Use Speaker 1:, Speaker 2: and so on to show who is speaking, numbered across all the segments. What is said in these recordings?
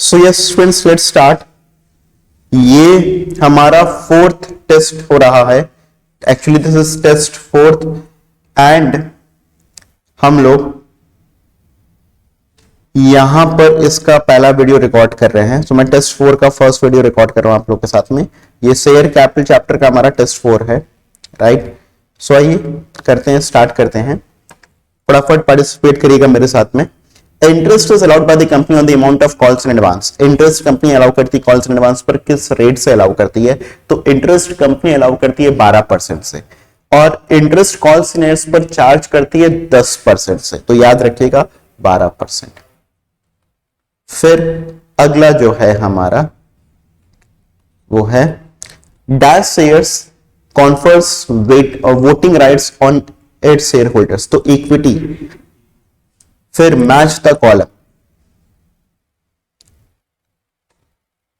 Speaker 1: So yes students, let's start. ये हमारा fourth test हो रहा है। Actually this is test fourth and हम लोग यहां पर इसका पहला वीडियो रिकॉर्ड कर रहे हैं। सो मैं टेस्ट 4 का फर्स्ट वीडियो रिकॉर्ड कर रहा हूं आप लोग के साथ में। ये शेयर कैपिटल चैप्टर का हमारा टेस्ट 4 है, राइट। सो आइए करते हैं, स्टार्ट करते हैं। फटाफट पार्टिसिपेट करिएगा मेरे साथ में। Interest is allowed by the company on the amount of calls in advance. Interest company allow करती है कॉल्स इन एडवांस पर किस रेट से अलाउ करती है? तो इंटरेस्ट कंपनी अलाउ करती है 12% से, और इंटरेस्ट कॉल्स इन एडवांस पर चार्ज करती है 10% से। तो याद रखिएगा 12%। फिर अगला जो है हमारा वो है डैश शेयर्स कॉन्फर्स वेट और voting rights on its shareholders. तो इक्विटी, फिर मैच द कॉलम।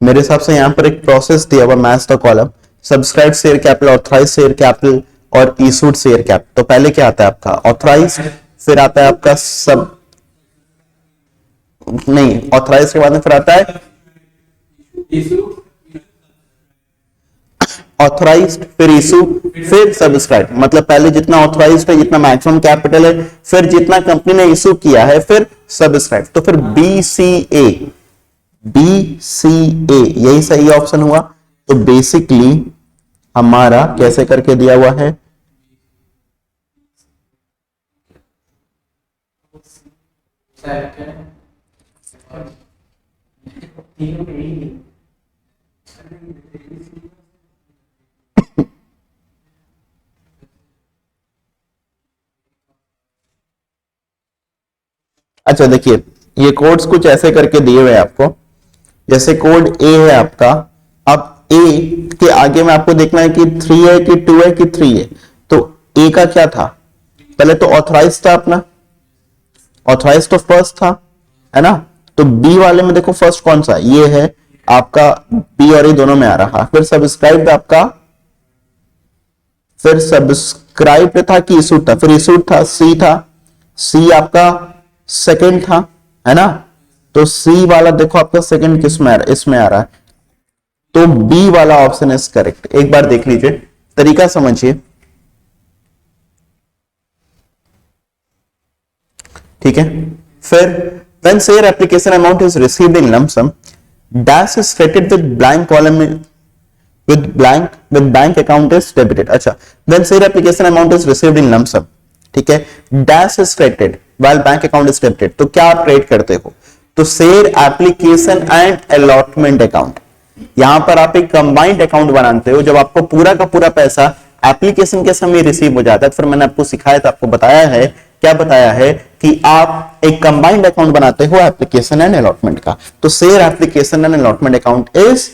Speaker 1: मेरे हिसाब से यहां पर एक प्रोसेस दिया हुआ, match the column, subscribe share capital, authorise share capital और इशूड शेयर कैपिटल। तो पहले क्या आता है आपका ऑथराइज, फिर आता है आपका सब नहीं, ऑथराइज के बाद में फिर आता है ऑथराइज्ड, फिर इशू, फिर सब्सक्राइब। मतलब पहले जितना ऑथराइज्ड है, जितना मैक्सिमम कैपिटल है, फिर जितना कंपनी ने इशू किया है, फिर सब्सक्राइब। तो फिर BCA, यही सही ऑप्शन हुआ। तो बेसिकली हमारा कैसे करके दिया हुआ है, अच्छा देखिए, ये कोड्स कुछ ऐसे करके दिए हुए हैं आपको। जैसे कोड A है आपका, अब A के आगे में आपको देखना है कि 3 है कि 2 है कि 3 है। तो A का क्या था? पहले तो ऑथराइज था अपना, ऑथराइज तो फर्स्ट था, है ना। तो B वाले में देखो फर्स्ट कौन सा, ये है आपका B, और ये दोनों में आ रहा। फिर सब्सक्राइब आपका, फिर सब्सक्राइब था कि इशूड था, फिर इशूड था, C था, C आपका सेकंड था, है ना। तो C वाला देखो आपका सेकंड किस में आ रहा है, इसमें आ रहा है। तो B वाला ऑप्शन इज करेक्ट। एक बार देख लीजिए, तरीका समझिए, ठीक है। फिर when share application amount is received in lump sum, dash is credited with blank column with bank account is debited। अच्छा, when share application amount is received in lump sum, ठीक है, dash is credited while bank account is debited। तो क्या आप credit करते हो? तो share application and allotment account. यहां पर आप एक कंबाइंड अकाउंट बनाते हो जब आपको पूरा का पूरा पैसा एप्लीकेशन के समय रिसीव हो जाता है। फिर मैंने आपको सिखाया था, आपको बताया है, क्या बताया है कि आप एक कंबाइंड अकाउंट बनाते हो एप्लीकेशन एंड अलॉटमेंट का। तो share application and allotment account is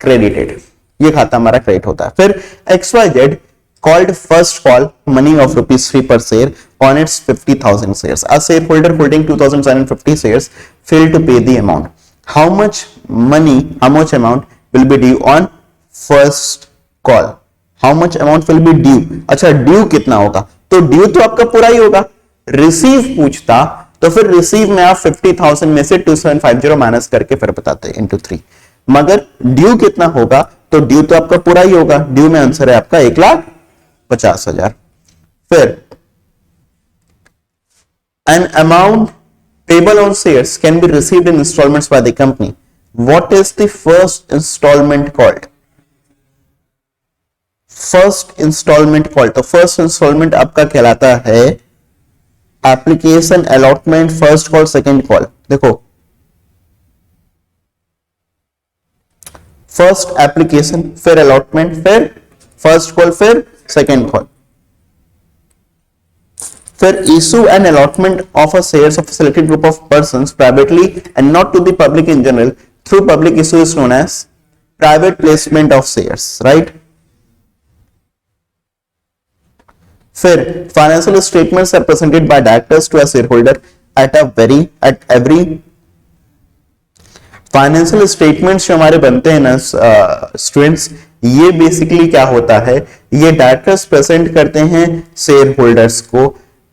Speaker 1: credited, ये खाता हमारा क्रेडिट होता है। फिर XYZ called first call money of ₹3 per share on its 50,000 shares. A shareholder holding 2,750 shares failed to pay the amount. How much amount will be due on first call? How much amount will be due? अच्छा, due कितना होगा? तो due तो आपका पूरा ही होगा। Receive पूछता तो फिर रिसीव में आप 50,000 में से 2750 माइनस करके फिर बताते इंटू 3। मगर ड्यू कितना होगा? तो ड्यू तो आपका पूरा ही होगा। ड्यू में आंसर है आपका 1,50,000। फिर an amount payable on shares can be received in installments by the company. What is the first installment called? First installment call. तो फर्स्ट इंस्टॉलमेंट आपका कहलाता है application, allotment, first call, second call. देखो, first application, फिर allotment, फिर first call, फिर second call. फिर issue and allotment of a shares of selected group of persons privately and not to the public in general through public issue is known as private placement of shares, right. फिर financial statements are presented by directors to a shareholder at every financial statements जो हमारे बनते हैं ना students, ये basically क्या होता है, ये डायरेक्टर्स प्रेजेंट करते हैं शेयर होल्डर्स को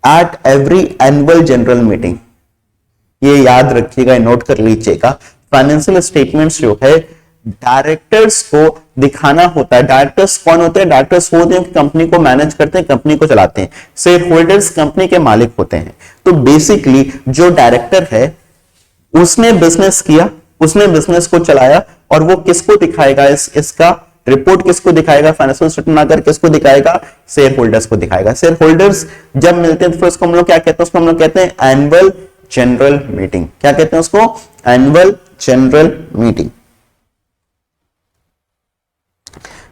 Speaker 1: at every annual general meeting. ये याद रखिएगा, नोट कर लीजिएगा। फाइनेंशियल स्टेटमेंट्स जो है डायरेक्टर्स को दिखाना होता है। डायरेक्टर्स कौन होते हैं? डायरेक्टर्स वो होते हैं कंपनी को मैनेज करते हैं, कंपनी को चलाते हैं। शेयर होल्डर्स कंपनी के मालिक होते हैं। तो बेसिकली जो डायरेक्टर है उसने बिजनेस किया, उसने बिजनेस को चलाया, और वो किसको दिखाएगा? इसका रिपोर्ट किसको दिखाएगा? फाइनेंशियल स्टेटमेंट आकर किसको दिखाएगा? शेयर होल्डर्स को दिखाएगा। शेयर होल्डर्स जब मिलते हैं तो फिर उसको हम लोग क्या कहते हैं? उसको हम लोग कहते हैं एनुअल जनरल मीटिंग। क्या कहते हैं उसको? Annual general meeting.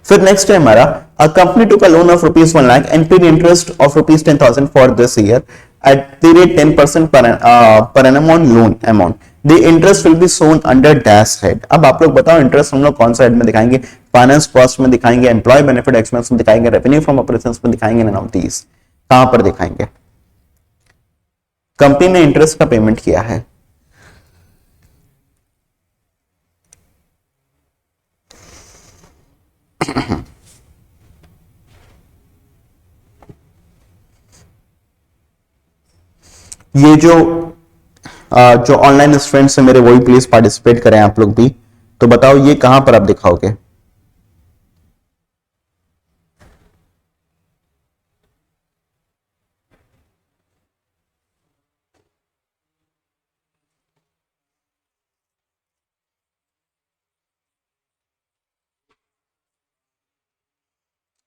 Speaker 1: फिर नेक्स्ट है हमारा, a company took a loan of ₹1 lakh and paid interest of ₹10,000 for this year at the rate 10% per annum on loan amount. The interest will be shown under dash head. अब आप लोग बताओ interest हम लोग कौन सा हेड में दिखाएंगे? फाइनेंस कॉस्ट में दिखाएंगे, एम्प्लॉय बेनिफिट एक्सपेंस में दिखाएंगे, रेवेन्यू फ्रॉम ऑपरेशंस में दिखाएंगे, नन ऑफ दीज। कहां पर दिखाएंगे? कंपनी ने इंटरेस्ट का पेमेंट किया है, ये जो ऑनलाइन स्टूडेंट्स है मेरे, वही प्लीज पार्टिसिपेट करें आप लोग भी। तो बताओ ये कहां पर आप दिखाओगे?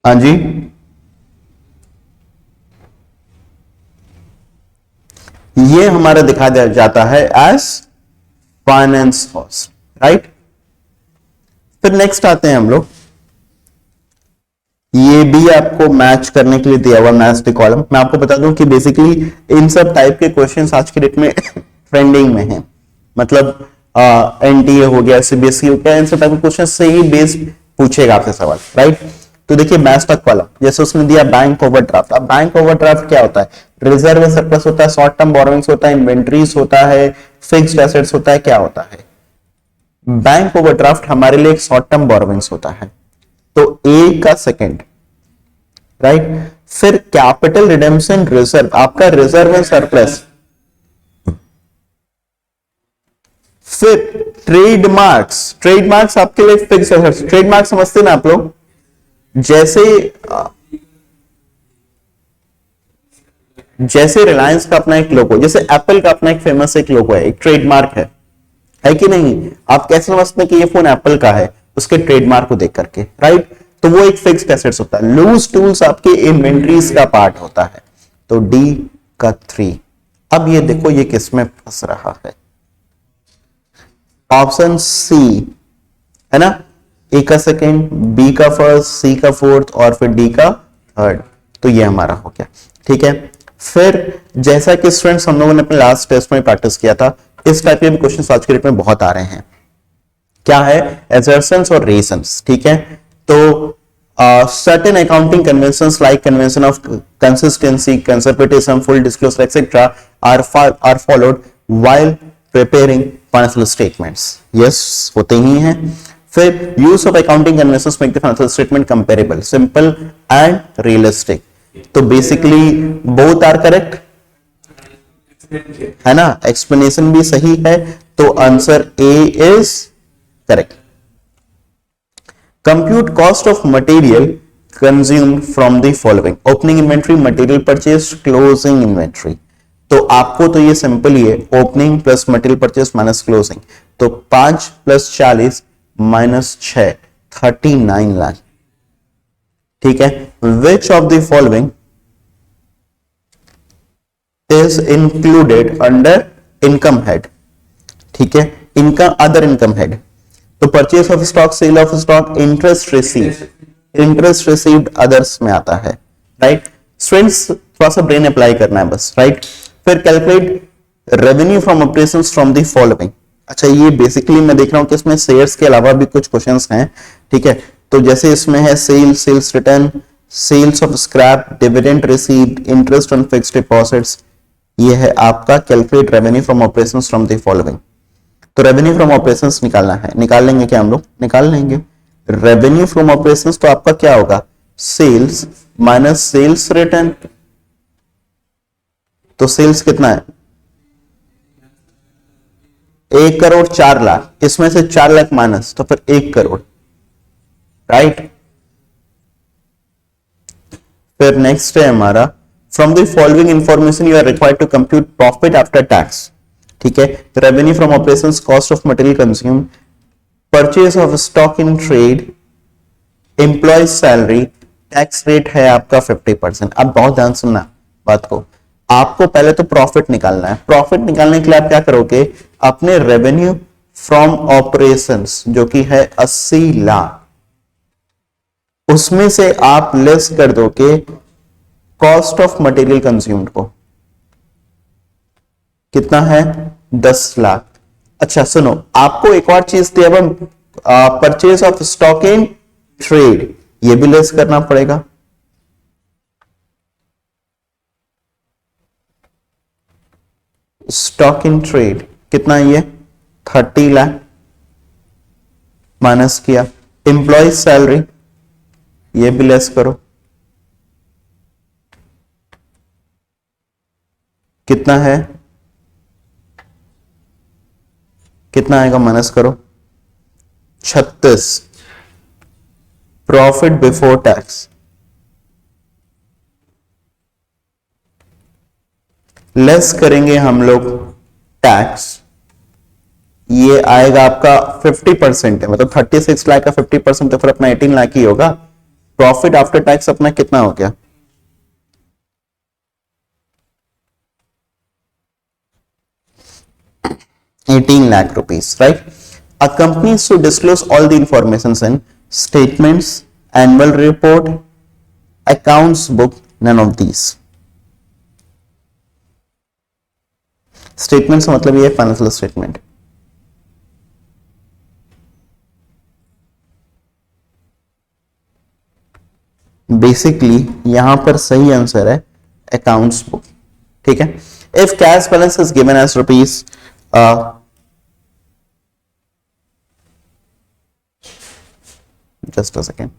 Speaker 1: हाँ जी, ये हमारा दिखा जाता है एज फाइनेंस कॉस्ट, राइट। फिर नेक्स्ट आते हैं हम लोग, ये भी आपको मैच करने के लिए दिया हुआ मैच द कॉलम। मैं आपको बता दूं कि बेसिकली इन सब टाइप के क्वेश्चंस आज के डेट में ट्रेंडिंग में है। मतलब एनटीए हो गया, सीबीएसई हो गया, इन सब टाइप के क्वेश्चन से ही बेस पूछेगा आपसे सवाल, राइट। तो देखिए मैच द कॉलम, जैसे उसने दिया बैंक ओवरड्राफ्ट। अब बैंक ओवरड्राफ्ट क्या होता है? रिजर्व सरप्लस होता है, शॉर्ट टर्म बोरोइंग्स होता है, इन्वेंट्रीज होता है, फिक्स्ड एसेट्स होता है, क्या होता है? बैंक ओवरड्राफ्ट हमारे लिए एक शॉर्ट टर्म बोरोइंग्स होता है। तो ए का सेकंड, राइट। फिर कैपिटल रिडेम्पशन रिजर्व, आपका रिजर्व है सरप्लस। फिर ट्रेडमार्क्स, ट्रेडमार्क्स आपके लिए फिक्स एसेट्स। ट्रेडमार्क समझते ना आप लोग? जैसे रिलायंस का अपना एक लोगो, जैसे एप्पल का अपना एक फेमस एक लोगो है, एक ट्रेडमार्क है कि नहीं? आप कैसे समझते हैं कि ये फोन एप्पल का है? उसके ट्रेडमार्क को देख करके, राइट। तो वो एक फिक्स्ड एसेट्स होता है। लूज टूल्स आपके इन्वेंट्रीज का पार्ट होता है। तो डी का 3। अब ये देखो ये किस में फंस रहा है? ऑप्शन सी है ना, ए का सेकेंड, बी का फर्स्ट, सी का फोर्थ और फिर डी का थर्ड। तो ये हमारा हो गया, ठीक है। फिर जैसा कि स्टूडेंट्स हम लोगों ने अपने लास्ट टेस्ट में प्रैक्टिस किया था, इस टाइप के भी क्वेश्चन आज के डेट में बहुत आ रहे हैं। क्या है? assertions और reasons, ठीक है। तो certain accounting conventions like convention of consistency, conservatism, full disclosure, etc. are followed while preparing financial statements. Yes, होते ही हैं। फिर use of accounting conventions make the financial statement comparable, simple and realistic. तो basically both are correct, है ना। Explanation भी सही है, तो answer A is correct. Compute cost of material consumed from the following: opening inventory, material purchase, closing inventory. तो आपको तो ये सिंपल ही है, opening plus material purchase minus closing. तो 5 + 40 - 6 39 लाख, ठीक है। Which of the following is included under income head? ठीक है, इनकम, अदर इनकम हेड। तो purchase of stock, sale of stock, interest received others में आता है, राइट। स्टूडेंट्स थोड़ा सा ब्रेन अप्लाई करना है बस, राइट। फिर calculate revenue from operations from the following. अच्छा, ये बेसिकली मैं देख रहा हूं कि इसमें शेयर्स के अलावा भी कुछ क्वेश्चंस हैं, ठीक है। तो जैसे इसमें है sales return, sales of scrap, dividend received, interest on fixed deposits. ये है आपका calculate revenue from operations from the following. तो रेवेन्यू फ्रॉम ऑपरेशंस निकालना है, निकाल लेंगे क्या हम लोग? निकाल लेंगे। रेवेन्यू फ्रॉम ऑपरेशंस तो आपका क्या होगा? Sales minus sales return. तो सेल्स कितना है? 1 करोड़ 4 लाख, इसमें से 4 लाख माइनस, तो फिर 1 करोड़, राइट। फिर नेक्स्ट है हमारा, from the following information you are required to compute profit after tax, ठीक है। Revenue from operations, cost of material consume, purchase of stock in trade, employ salary, tax rate है आपका 50%। अब बहुत ध्यान सुनना बात को, आपको पहले तो प्रॉफिट निकालना है। प्रॉफिट निकालने के लिए आप क्या करोगे, अपने रेवेन्यू फ्रॉम ऑपरेशंस जो कि है 80 लाख, उसमें से आप लेस कर दोगे कॉस्ट ऑफ मटेरियल कंज्यूम्ड को, कितना है 10 लाख। अच्छा सुनो, आपको एक और चीज थी, अब हम purchase of stock in trade, ये भी लेस करना पड़ेगा। स्टॉक इन ट्रेड कितना है ये 30 लाख, माइनस किया। एम्प्लॉय सैलरी ये भी लेस करो, कितना है, कितना आएगा माइनस करो 36। प्रॉफिट बिफोर टैक्स लेस करेंगे हम लोग टैक्स, ये आएगा आपका 50% है, मतलब 36 लाख का 50%, तो फिर अपना 18 लाख ही होगा। प्रॉफिट आफ्टर टैक्स अपना कितना हो गया, ₹18 lakh, right? A company is to disclose all the information in statements, annual report, accounts book, none of these. Statements का मतलब ये फाइनेंशियल स्टेटमेंट। बेसिकली यहां पर सही आंसर है अकाउंट्स बुक, ठीक है। If cash balance is given as rupees, just a second,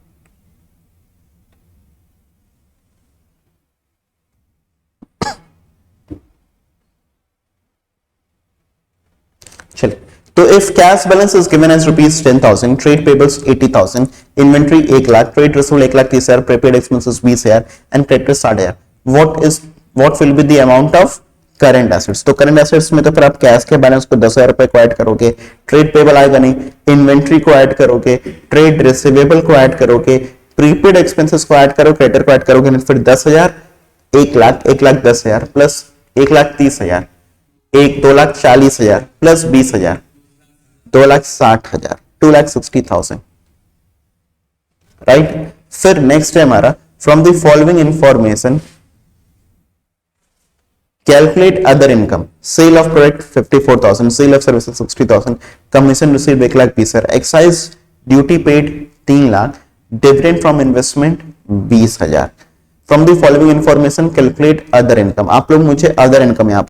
Speaker 1: चलिए। तो if cash balance is given as rupees 10,000, trade payables 80,000, inventory 1 lakh, trade receivable 1,30,000, prepaid expenses 20,000 and creditor 60,000, what will be the amount of current assets. तो current assets में तो फिर आप cash के balance को 10,000 रुपए को ऐड करोगे, ट्रेड पेबल आएगा नहीं, इन्वेंट्री को ऐड करोगे, ट्रेड रिसीवेबल को ऐड करोगे, प्रीपेड एक्सपेंसेस को ऐड करो, क्रेडिटर को ऐड करोगे, फिर 10,000, 1 लाख, 1,10,000 प्लस 1,30,000, 2,40,000 प्लस 20,000, 2,60,000, 2,60,000, राइट। फिर नेक्स्ट है हमारा, from the following information calculate other income, sale of product 54,000, sale of services 60,000, commission receive 1,20,000, excise duty paid 3 lakh, dividend from investment 20,000। From the following information calculate other income. आप लोग मुझे other income यहाँ